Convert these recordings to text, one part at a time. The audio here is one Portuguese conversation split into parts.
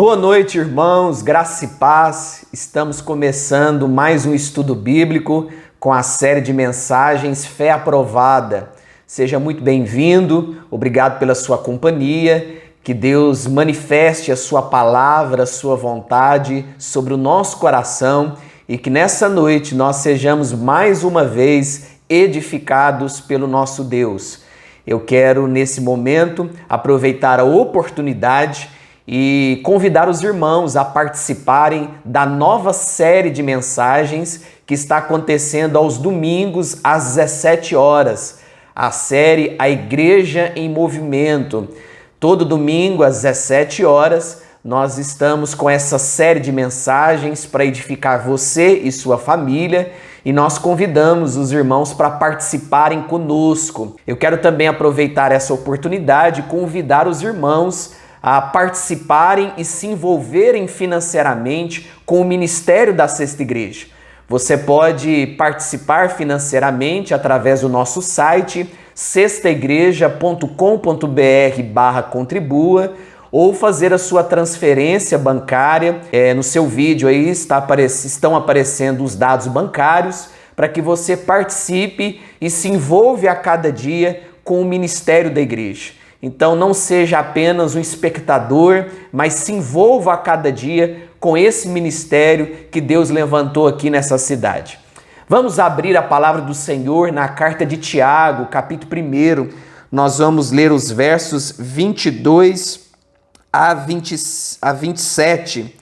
Boa noite, irmãos, graça e paz. Estamos começando mais um estudo bíblico com a série de mensagens Fé Aprovada. Seja muito bem-vindo, obrigado pela sua companhia, que Deus manifeste a sua palavra, a sua vontade sobre o nosso coração e que nessa noite nós sejamos mais uma vez edificados pelo nosso Deus. Eu quero, nesse momento, aproveitar a oportunidade e convidar os irmãos a participarem da nova série de mensagens que está acontecendo aos domingos às 17 horas. A série A Igreja em Movimento. Todo domingo às 17 horas nós estamos com essa série de mensagens para edificar você e sua família e nós convidamos os irmãos para participarem conosco. Eu quero também aproveitar essa oportunidade e convidar os irmãos a participarem e se envolverem financeiramente com o ministério da Sexta Igreja. Você pode participar financeiramente através do nosso site sextaigreja.com.br/contribua ou fazer a sua transferência bancária. No seu vídeo aí estão aparecendo os dados bancários para que você participe e se envolva a cada dia com o ministério da igreja. Então não seja apenas um espectador, mas se envolva a cada dia com esse ministério que Deus levantou aqui nessa cidade. Vamos abrir a palavra do Senhor na carta de Tiago, capítulo 1. Nós vamos ler os versos 22 a 27.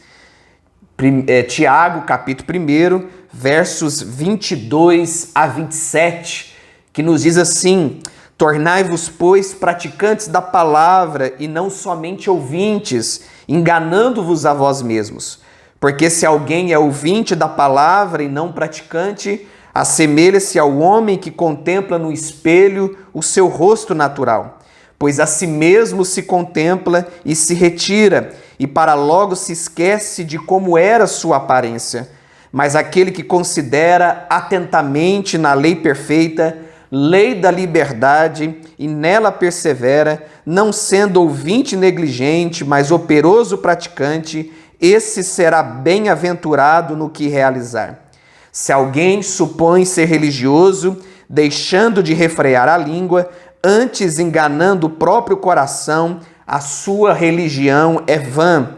Tiago, capítulo 1, versos 22 a 27, que nos diz assim: tornai-vos, pois, praticantes da palavra e não somente ouvintes, enganando-vos a vós mesmos. Porque se alguém é ouvinte da palavra e não praticante, assemelha-se ao homem que contempla no espelho o seu rosto natural. Pois a si mesmo se contempla e se retira, e para logo se esquece de como era sua aparência. Mas aquele que considera atentamente na lei perfeita, lei da liberdade, e nela persevera, não sendo ouvinte negligente, mas operoso praticante, esse será bem-aventurado no que realizar. Se alguém supõe ser religioso, deixando de refrear a língua, antes enganando o próprio coração, a sua religião é vã.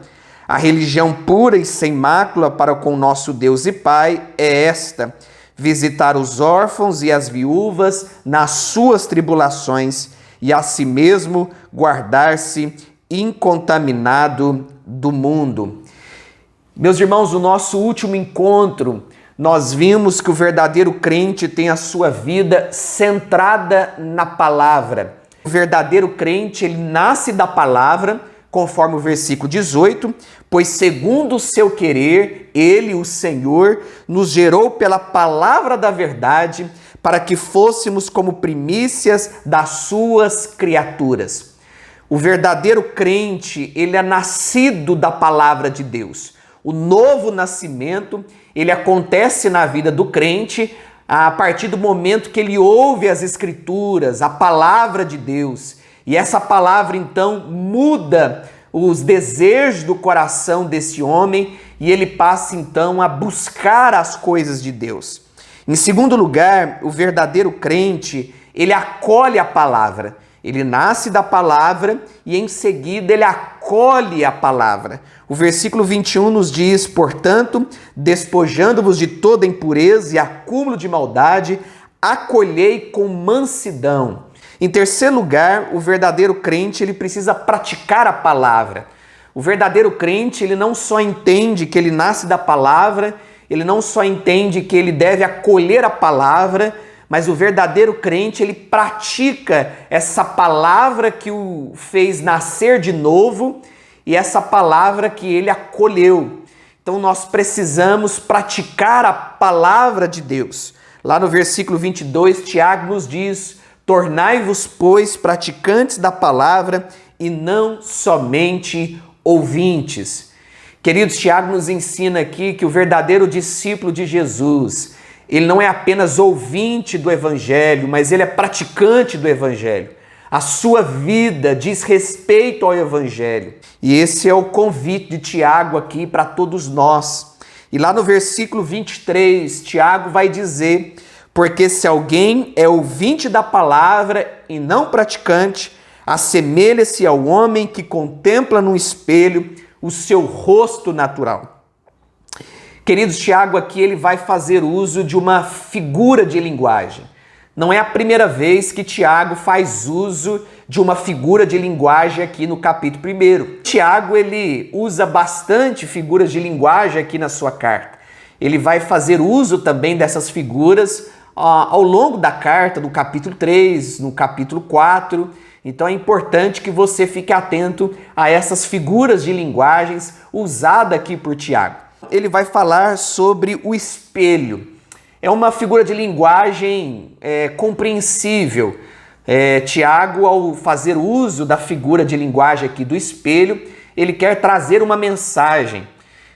A religião pura e sem mácula para com nosso Deus e Pai é esta: visitar os órfãos e as viúvas nas suas tribulações e a si mesmo guardar-se incontaminado do mundo. Meus irmãos, no nosso último encontro, nós vimos que o verdadeiro crente tem a sua vida centrada na palavra. O verdadeiro crente, ele nasce da palavra, conforme o versículo 18, pois segundo o seu querer, ele, o Senhor, nos gerou pela palavra da verdade, para que fôssemos como primícias das suas criaturas. O verdadeiro crente, ele é nascido da palavra de Deus. O novo nascimento, ele acontece na vida do crente a partir do momento que ele ouve as Escrituras, a palavra de Deus. E essa palavra, então, muda os desejos do coração desse homem e ele passa, então, a buscar as coisas de Deus. Em segundo lugar, o verdadeiro crente, ele acolhe a palavra. Ele nasce da palavra e, em seguida, ele acolhe a palavra. O versículo 21 nos diz: portanto, despojando-vos de toda impureza e acúmulo de maldade, acolhei com mansidão. Em terceiro lugar, o verdadeiro crente, ele precisa praticar a palavra. O verdadeiro crente, ele não só entende que ele nasce da palavra, ele não só entende que ele deve acolher a palavra, mas o verdadeiro crente, ele pratica essa palavra que o fez nascer de novo e essa palavra que ele acolheu. Então nós precisamos praticar a palavra de Deus. Lá no versículo 22, Tiago nos diz: tornai-vos, pois, praticantes da palavra e não somente ouvintes. Queridos, Tiago nos ensina aqui que o verdadeiro discípulo de Jesus, ele não é apenas ouvinte do Evangelho, mas ele é praticante do Evangelho. A sua vida diz respeito ao Evangelho. E esse é o convite de Tiago aqui para todos nós. E lá no versículo 23, Tiago vai dizer: porque se alguém é ouvinte da palavra e não praticante, assemelha-se ao homem que contempla no espelho o seu rosto natural. Queridos, Tiago aqui ele vai fazer uso de uma figura de linguagem. Não é a primeira vez que Tiago faz uso de uma figura de linguagem aqui no capítulo 1. Tiago ele usa bastante figuras de linguagem aqui na sua carta. Ele vai fazer uso também dessas figuras ao longo da carta, no capítulo 3, no capítulo 4. Então é importante que você fique atento a essas figuras de linguagens usadas aqui por Tiago. Ele vai falar sobre o espelho. É uma figura de linguagem compreensível. Tiago, ao fazer uso da figura de linguagem aqui do espelho, ele quer trazer uma mensagem.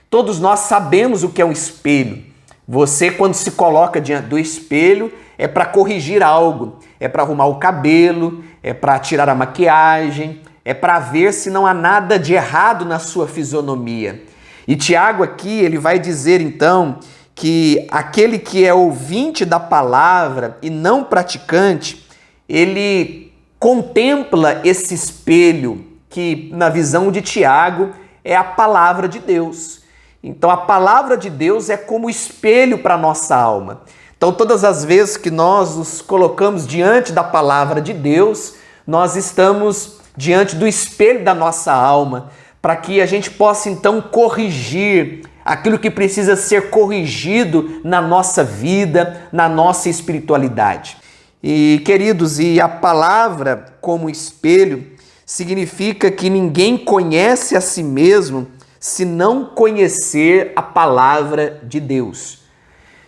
Todos nós sabemos o que é um espelho. Você, quando se coloca diante do espelho, é para corrigir algo, é para arrumar o cabelo, é para tirar a maquiagem, é para ver se não há nada de errado na sua fisionomia. E Tiago aqui, ele vai dizer então que aquele que é ouvinte da palavra e não praticante, ele contempla esse espelho que, na visão de Tiago, é a palavra de Deus. Então, a palavra de Deus é como espelho para a nossa alma. Então, todas as vezes que nós nos colocamos diante da palavra de Deus, nós estamos diante do espelho da nossa alma, para que a gente possa, então, corrigir aquilo que precisa ser corrigido na nossa vida, na nossa espiritualidade. E, queridos, e a palavra como espelho significa que ninguém conhece a si mesmo se não conhecer a palavra de Deus.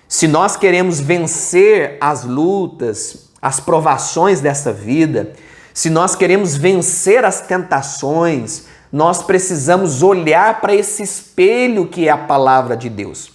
Se nós queremos vencer as lutas, as provações dessa vida, se nós queremos vencer as tentações, nós precisamos olhar para esse espelho que é a palavra de Deus.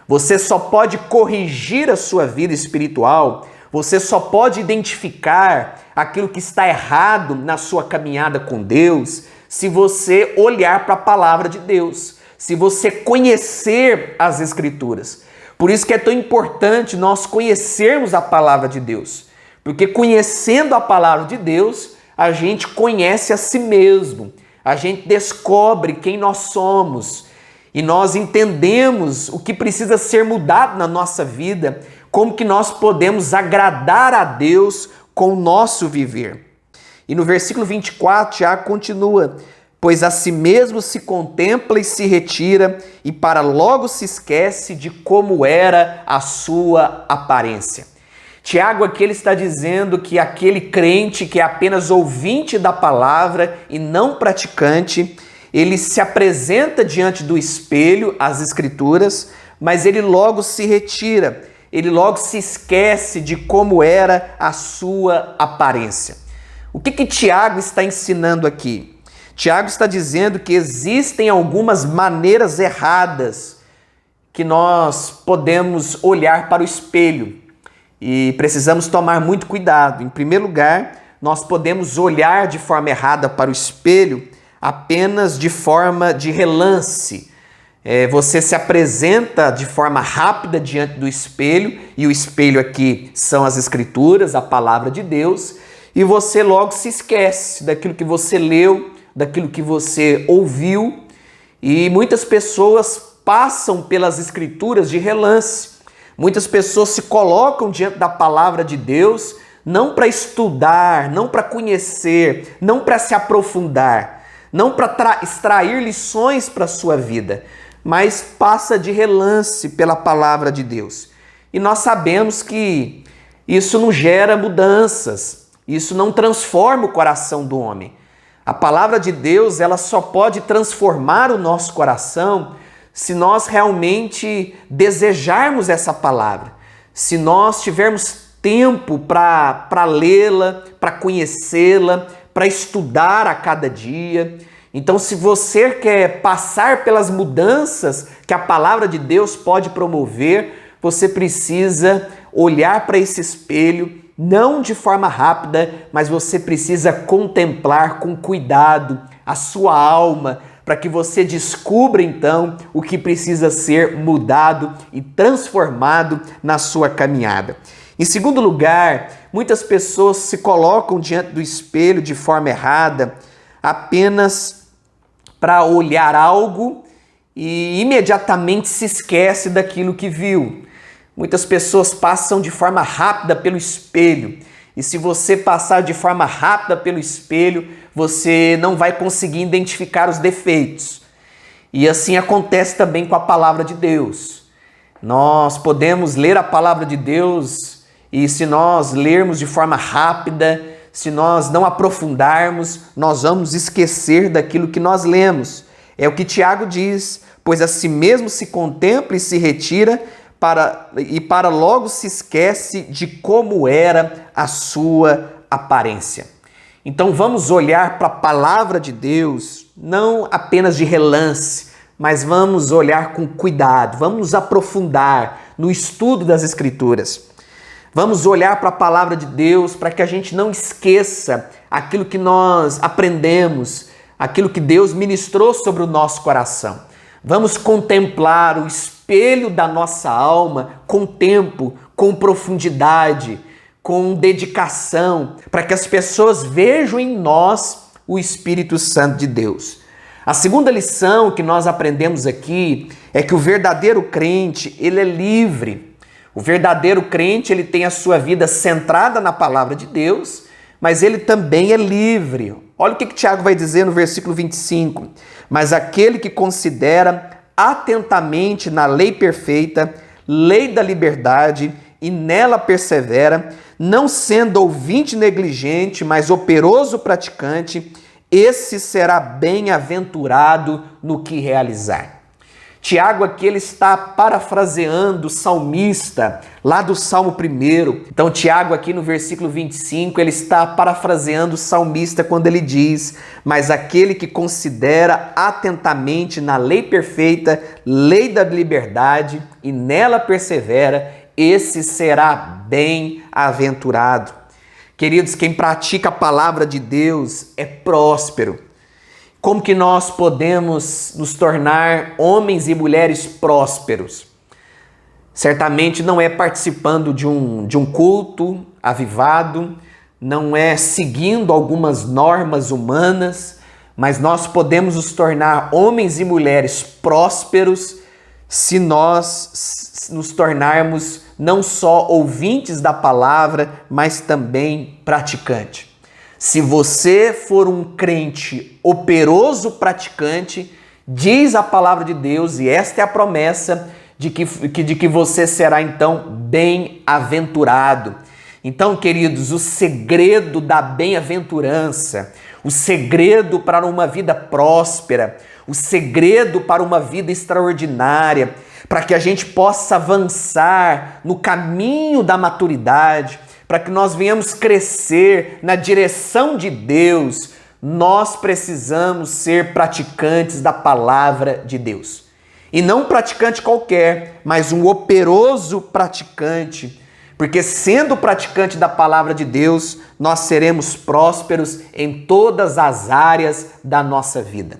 Você só pode corrigir a sua vida espiritual, você só pode identificar aquilo que está errado na sua caminhada com Deus, se você olhar para a palavra de Deus, se você conhecer as Escrituras. Por isso que é tão importante nós conhecermos a palavra de Deus, porque conhecendo a palavra de Deus, a gente conhece a si mesmo, a gente descobre quem nós somos e nós entendemos o que precisa ser mudado na nossa vida, como que nós podemos agradar a Deus com o nosso viver. E no versículo 24, Tiago continua: pois a si mesmo se contempla e se retira, e para logo se esquece de como era a sua aparência. Tiago aqui ele está dizendo que aquele crente que é apenas ouvinte da palavra e não praticante, ele se apresenta diante do espelho, as Escrituras, mas ele logo se retira, ele logo se esquece de como era a sua aparência. O que Tiago está ensinando aqui? Tiago está dizendo que existem algumas maneiras erradas que nós podemos olhar para o espelho e precisamos tomar muito cuidado. Em primeiro lugar, nós podemos olhar de forma errada para o espelho apenas de forma de relance. Você se apresenta de forma rápida diante do espelho, e o espelho aqui são as Escrituras, a palavra de Deus, e você logo se esquece daquilo que você leu, daquilo que você ouviu, e muitas pessoas passam pelas Escrituras de relance. Muitas pessoas se colocam diante da palavra de Deus não para estudar, não para conhecer, não para se aprofundar, não para extrair lições para a sua vida, mas passa de relance pela palavra de Deus. E nós sabemos que isso não gera mudanças, isso não transforma o coração do homem. A palavra de Deus, ela só pode transformar o nosso coração se nós realmente desejarmos essa palavra, se nós tivermos tempo para lê-la, para conhecê-la, para estudar a cada dia. Então, se você quer passar pelas mudanças que a palavra de Deus pode promover, você precisa olhar para esse espelho não de forma rápida, mas você precisa contemplar com cuidado a sua alma, para que você descubra então o que precisa ser mudado e transformado na sua caminhada. Em segundo lugar, muitas pessoas se colocam diante do espelho de forma errada, apenas para olhar algo e imediatamente se esquece daquilo que viu. Muitas pessoas passam de forma rápida pelo espelho. E se você passar de forma rápida pelo espelho, você não vai conseguir identificar os defeitos. E assim acontece também com a palavra de Deus. Nós podemos ler a palavra de Deus e se nós lermos de forma rápida, se nós não aprofundarmos, nós vamos esquecer daquilo que nós lemos. É o que Tiago diz, pois a si mesmo se contempla e se retira, para logo se esquece de como era a sua aparência. Então vamos olhar para a palavra de Deus, não apenas de relance, mas vamos olhar com cuidado, vamos nos aprofundar no estudo das Escrituras. Vamos olhar para a palavra de Deus para que a gente não esqueça aquilo que nós aprendemos, aquilo que Deus ministrou sobre o nosso coração. Vamos contemplar o espelho da nossa alma com tempo, com profundidade, com dedicação, para que as pessoas vejam em nós o Espírito Santo de Deus. A segunda lição que nós aprendemos aqui é que o verdadeiro crente, ele é livre. O verdadeiro crente, ele tem a sua vida centrada na palavra de Deus, mas ele também é livre. Olha o que Tiago vai dizer no versículo 25. Mas aquele que considera atentamente na lei perfeita, lei da liberdade, e nela persevera, não sendo ouvinte negligente, mas operoso praticante, esse será bem-aventurado no que realizar. Tiago aqui ele está parafraseando o salmista lá do Salmo 1. Então Tiago aqui no versículo 25 ele está parafraseando o salmista quando ele diz: mas aquele que considera atentamente na lei perfeita, lei da liberdade, e nela persevera, esse será bem-aventurado. Queridos, quem pratica a palavra de Deus é próspero. Como que nós podemos nos tornar homens e mulheres prósperos? Certamente não é participando de um culto avivado, não é seguindo algumas normas humanas, mas nós podemos nos tornar homens e mulheres prósperos se nós nos tornarmos não só ouvintes da palavra, mas também praticantes. Se você for um crente operoso praticante, diz a palavra de Deus, e esta é a promessa de que você será então bem-aventurado. Então, queridos, o segredo da bem-aventurança, o segredo para uma vida próspera, o segredo para uma vida extraordinária, para que a gente possa avançar no caminho da maturidade, para que nós venhamos crescer na direção de Deus, nós precisamos ser praticantes da palavra de Deus. E não um praticante qualquer, mas um operoso praticante, porque sendo praticante da palavra de Deus, nós seremos prósperos em todas as áreas da nossa vida.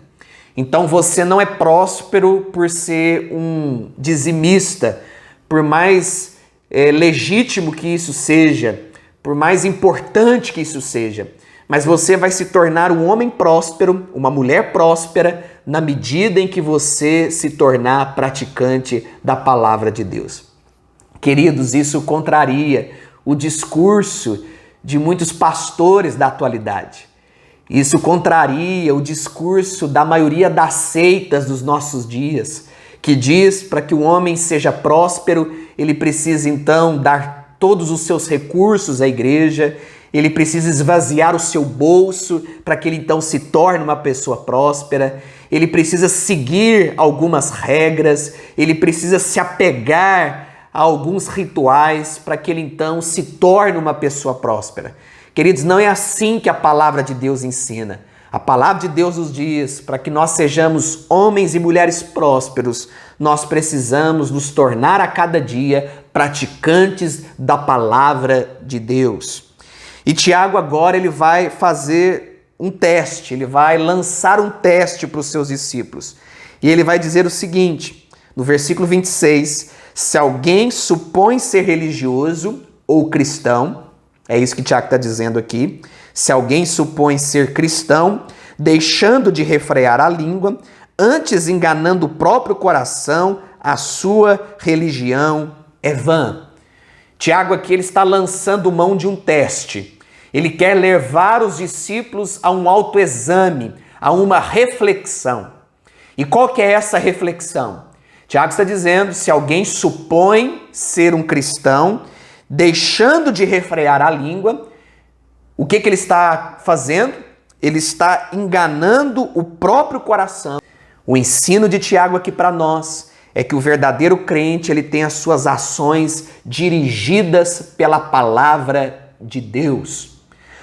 Então você não é próspero por ser um dizimista, por mais legítimo que isso seja, por mais importante que isso seja, mas você vai se tornar um homem próspero, uma mulher próspera, na medida em que você se tornar praticante da palavra de Deus. Queridos, isso contraria o discurso de muitos pastores da atualidade. Isso contraria o discurso da maioria das seitas dos nossos dias, que diz para que o homem seja próspero, ele precisa então dar todos os seus recursos à igreja, ele precisa esvaziar o seu bolso para que ele então se torne uma pessoa próspera, ele precisa seguir algumas regras, ele precisa se apegar a alguns rituais para que ele então se torne uma pessoa próspera. Queridos, não é assim que a palavra de Deus ensina. A palavra de Deus nos diz para que nós sejamos homens e mulheres prósperos, nós precisamos nos tornar a cada dia praticantes da palavra de Deus. E Tiago agora ele vai fazer um teste, ele vai lançar um teste para os seus discípulos. E ele vai dizer o seguinte, no versículo 26, se alguém supõe ser religioso ou cristão, é isso que Tiago está dizendo aqui, se alguém supõe ser cristão, deixando de refrear a língua, antes enganando o próprio coração, a sua religião é vã. Tiago aqui ele está lançando mão de um teste. Ele quer levar os discípulos a um autoexame, a uma reflexão. E qual que é essa reflexão? Tiago está dizendo, se alguém supõe ser um cristão, deixando de refrear a língua, o que ele está fazendo? Ele está enganando o próprio coração. O ensino de Tiago aqui para nós é que o verdadeiro crente ele tem as suas ações dirigidas pela palavra de Deus.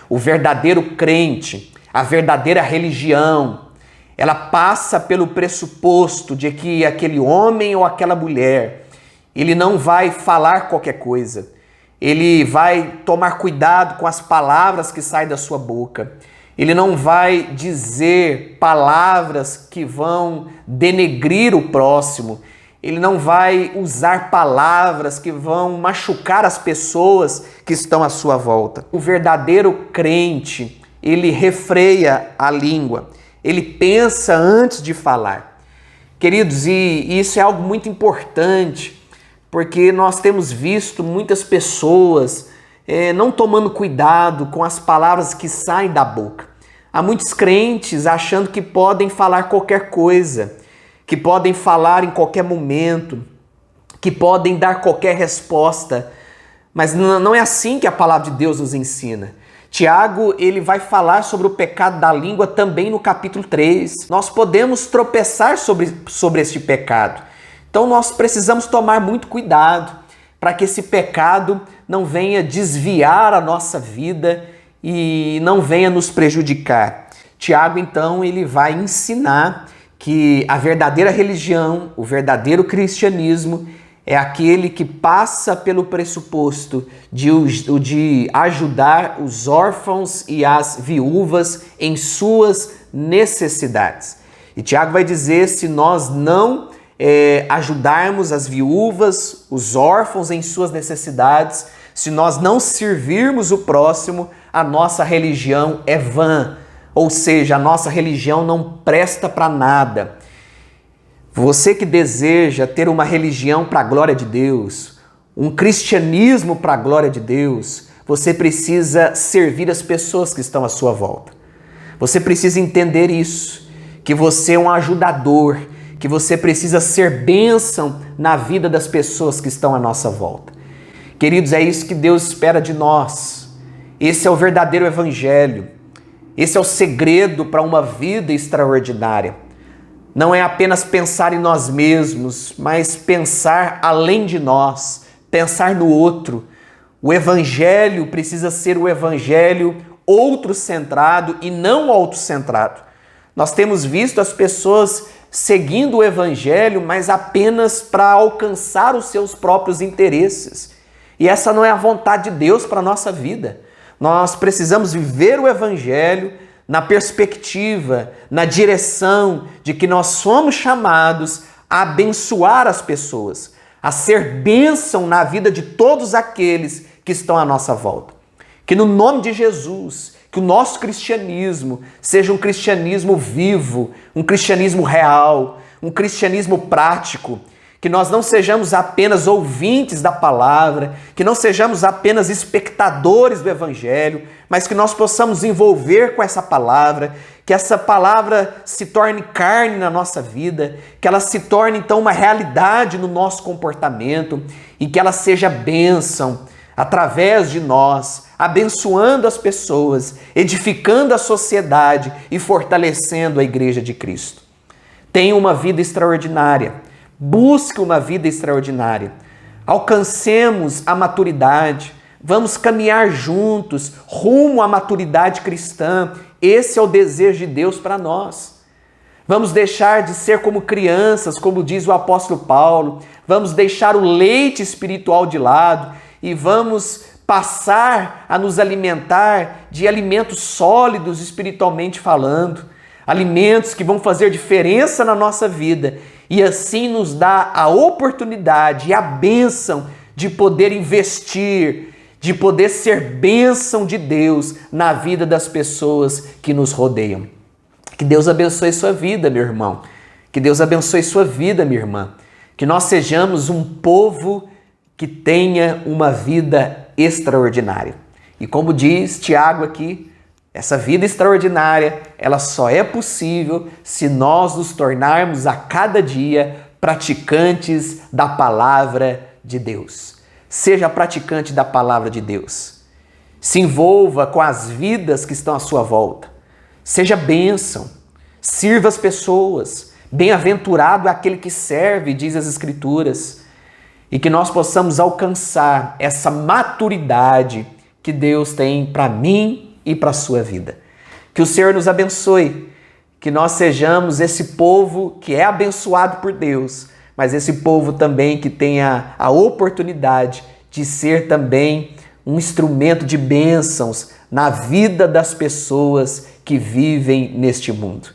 O verdadeiro crente, a verdadeira religião, ela passa pelo pressuposto de que aquele homem ou aquela mulher, ele não vai falar qualquer coisa. Ele vai tomar cuidado com as palavras que saem da sua boca. Ele não vai dizer palavras que vão denegrir o próximo. Ele não vai usar palavras que vão machucar as pessoas que estão à sua volta. O verdadeiro crente, ele refreia a língua. Ele pensa antes de falar. Queridos, e isso é algo muito importante, porque nós temos visto muitas pessoas não tomando cuidado com as palavras que saem da boca. Há muitos crentes achando que podem falar qualquer coisa, que podem falar em qualquer momento, que podem dar qualquer resposta, mas não é assim que a palavra de Deus nos ensina. Tiago, ele vai falar sobre o pecado da língua também no capítulo 3. Nós podemos tropeçar sobre este pecado. Então nós precisamos tomar muito cuidado para que esse pecado não venha desviar a nossa vida e não venha nos prejudicar. Tiago, então, ele vai ensinar que a verdadeira religião, o verdadeiro cristianismo, é aquele que passa pelo pressuposto de ajudar os órfãos e as viúvas em suas necessidades. E Tiago vai dizer, se nós não ajudarmos as viúvas, os órfãos em suas necessidades, se nós não servirmos o próximo, a nossa religião é vã. Ou seja, a nossa religião não presta para nada. Você que deseja ter uma religião para a glória de Deus, um cristianismo para a glória de Deus, você precisa servir as pessoas que estão à sua volta. Você precisa entender isso, que você é um ajudador, que você precisa ser bênção na vida das pessoas que estão à nossa volta. Queridos, é isso que Deus espera de nós. Esse é o verdadeiro evangelho. Esse é o segredo para uma vida extraordinária. Não é apenas pensar em nós mesmos, mas pensar além de nós, pensar no outro. O evangelho precisa ser o evangelho outro-centrado e não autocentrado. Nós temos visto as pessoas seguindo o evangelho, mas apenas para alcançar os seus próprios interesses. E essa não é a vontade de Deus para a nossa vida. Nós precisamos viver o evangelho na perspectiva, na direção de que nós somos chamados a abençoar as pessoas, a ser bênção na vida de todos aqueles que estão à nossa volta. Que no nome de Jesus, que o nosso cristianismo seja um cristianismo vivo, um cristianismo real, um cristianismo prático, que nós não sejamos apenas ouvintes da palavra, que não sejamos apenas espectadores do evangelho, mas que nós possamos envolver com essa palavra, que essa palavra se torne carne na nossa vida, que ela se torne então uma realidade no nosso comportamento e que ela seja bênção através de nós, abençoando as pessoas, edificando a sociedade e fortalecendo a igreja de Cristo. Tenha uma vida extraordinária. Busque uma vida extraordinária. Alcancemos a maturidade. Vamos caminhar juntos rumo à maturidade cristã. Esse é o desejo de Deus para nós. Vamos deixar de ser como crianças, como diz o apóstolo Paulo. Vamos deixar o leite espiritual de lado e vamos passar a nos alimentar de alimentos sólidos espiritualmente falando, alimentos que vão fazer diferença na nossa vida e assim nos dá a oportunidade e a bênção de poder investir, de poder ser bênção de Deus na vida das pessoas que nos rodeiam. Que Deus abençoe sua vida, meu irmão. Que Deus abençoe sua vida, minha irmã. Que nós sejamos um povo que tenha uma vida extraordinária. E como diz Tiago aqui, essa vida extraordinária, ela só é possível se nós nos tornarmos a cada dia praticantes da palavra de Deus. Seja praticante da palavra de Deus. Se envolva com as vidas que estão à sua volta. Seja bênção. Sirva as pessoas. Bem-aventurado é aquele que serve, diz as Escrituras. E que nós possamos alcançar essa maturidade que Deus tem para mim e para a sua vida. Que o Senhor nos abençoe. Que nós sejamos esse povo que é abençoado por Deus, mas esse povo também que tenha a oportunidade de ser também um instrumento de bênçãos na vida das pessoas que vivem neste mundo.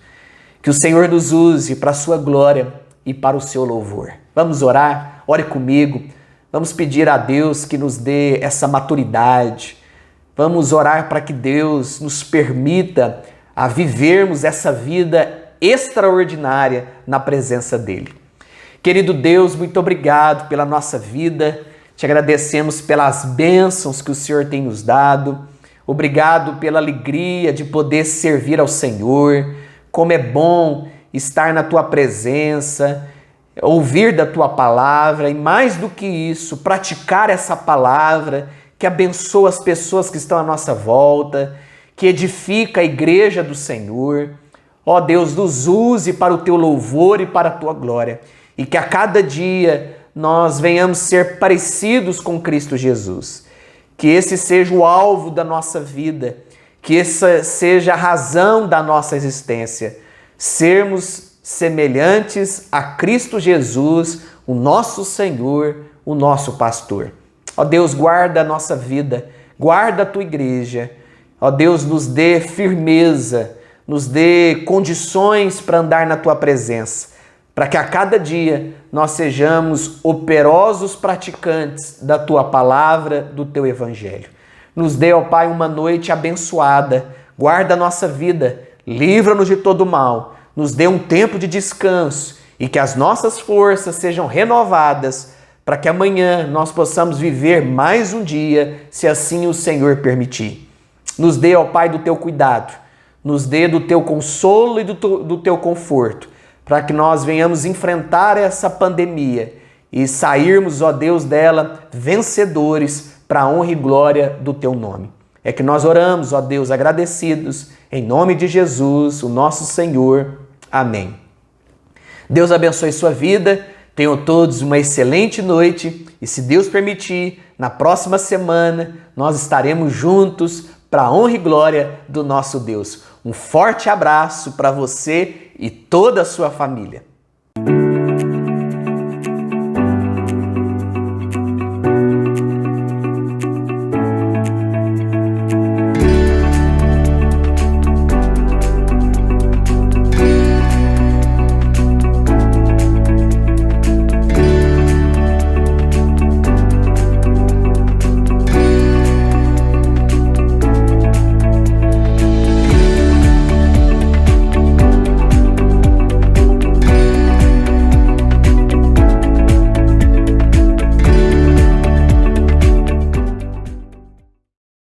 Que o Senhor nos use para a sua glória e para o seu louvor. Vamos orar? Ore comigo. Vamos pedir a Deus que nos dê essa maturidade. Vamos orar para que Deus nos permita a vivermos essa vida extraordinária na presença dEle. Querido Deus, muito obrigado pela nossa vida. Te agradecemos pelas bênçãos que o Senhor tem nos dado. Obrigado pela alegria de poder servir ao Senhor. Como é bom estar na Tua presença, ouvir da Tua palavra e, mais do que isso, praticar essa palavra que abençoa as pessoas que estão à nossa volta, que edifica a igreja do Senhor. Ó Deus, nos use para o Teu louvor e para a Tua glória. E que a cada dia nós venhamos ser parecidos com Cristo Jesus. Que esse seja o alvo da nossa vida, que essa seja a razão da nossa existência. Sermos semelhantes a Cristo Jesus, o nosso Senhor, o nosso pastor. Ó Deus, guarda a nossa vida, guarda a Tua igreja. Ó Deus, nos dê firmeza, nos dê condições para andar na Tua presença, para que a cada dia nós sejamos operosos praticantes da Tua palavra, do Teu evangelho. Nos dê, ó Pai, uma noite abençoada, guarda a nossa vida, livra-nos de todo mal, nos dê um tempo de descanso e que as nossas forças sejam renovadas para que amanhã nós possamos viver mais um dia, se assim o Senhor permitir. Nos dê, ó Pai, do Teu cuidado, nos dê do Teu consolo e do Teu conforto, para que nós venhamos enfrentar essa pandemia e sairmos, ó Deus, dela vencedores para a honra e glória do Teu nome. É que nós oramos, ó Deus, agradecidos, em nome de Jesus, o nosso Senhor. Amém. Deus abençoe sua vida, tenham todos uma excelente noite e, se Deus permitir, na próxima semana nós estaremos juntos para a honra e glória do nosso Deus. Um forte abraço para você e toda a sua família.